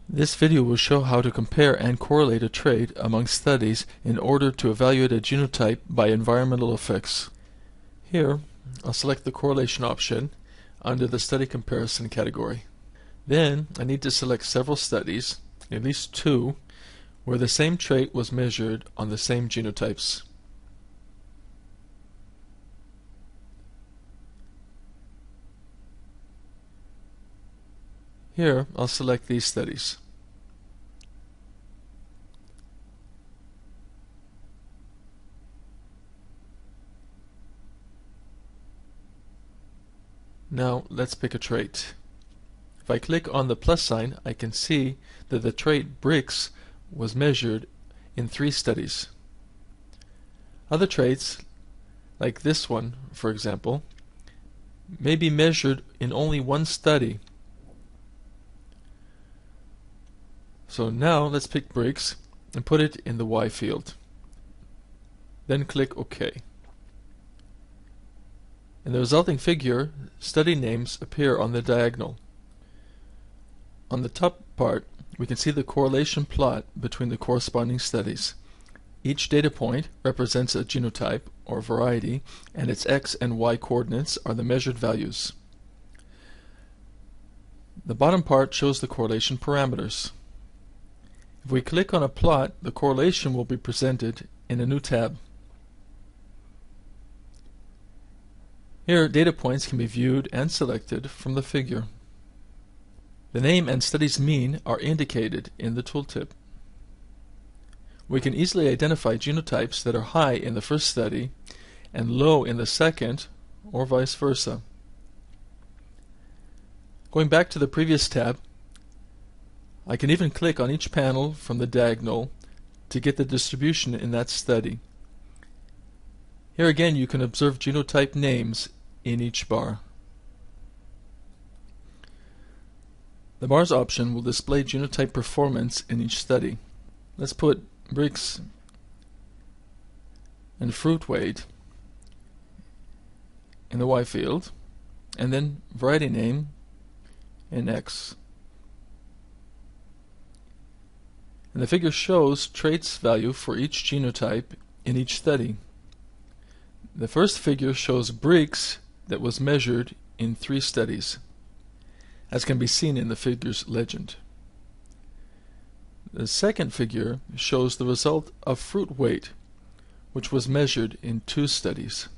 This video will show how to compare and correlate a trait among studies in order to evaluate a genotype by environmental effects. Here, I'll select the correlation option under the study comparison category. Then, I need to select several studies, at least two, where the same trait was measured on the same genotypes. Here, I'll select these studies. Now, let's pick a trait. If I click on the plus sign, I can see that the trait Brix was measured in 3 studies. Other traits, like this one, for example, may be measured in only 1 study. So now let's pick Brix and put it in the Y field. Then click OK. In the resulting figure, study names appear on the diagonal. On the top part, we can see the correlation plot between the corresponding studies. Each data point represents a genotype or variety, and its X and Y coordinates are the measured values. The bottom part shows the correlation parameters. If we click on a plot, the correlation will be presented in a new tab. Here, data points can be viewed and selected from the figure. The name and study's mean are indicated in the tooltip. We can easily identify genotypes that are high in the first study and low in the second, or vice versa. Going back to the previous tab, I can even click on each panel from the diagonal to get the distribution in that study. Here again you can observe genotype names in each bar. The bars option will display genotype performance in each study. Let's put Brix and fruit weight in the Y field, and then variety name in X. And the figure shows traits value for each genotype in each study. The first figure shows Brix that was measured in 3 studies, as can be seen in the figure's legend. The second figure shows the result of fruit weight, which was measured in 2 studies.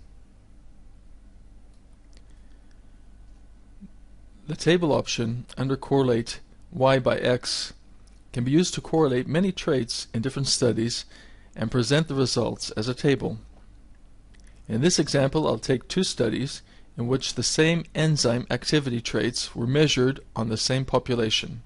The table option under Correlate Y by X can be used to correlate many traits in different studies and present the results as a table. In this example, I'll take 2 studies in which the same enzyme activity traits were measured on the same population.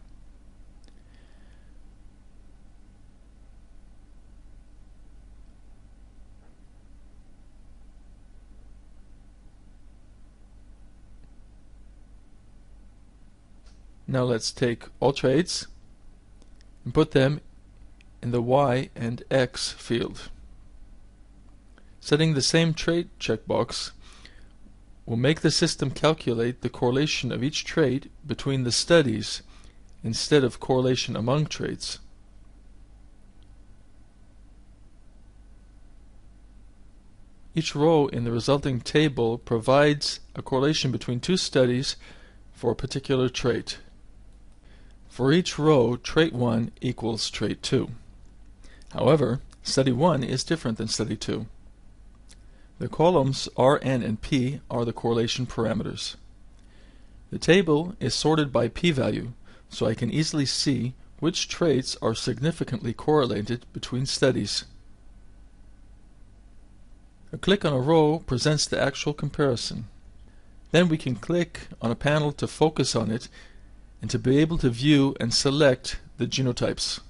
Now let's take all traits and put them in the Y and X field. Setting the same trait checkbox will make the system calculate the correlation of each trait between the studies instead of correlation among traits. Each row in the resulting table provides a correlation between 2 studies for a particular trait. For each row, trait 1 equals trait 2. However, study 1 is different than study 2. The columns R, N, and P are the correlation parameters. The table is sorted by p-value, so I can easily see which traits are significantly correlated between studies. A click on a row presents the actual comparison. Then we can click on a panel to focus on it and to be able to view and select the genotypes.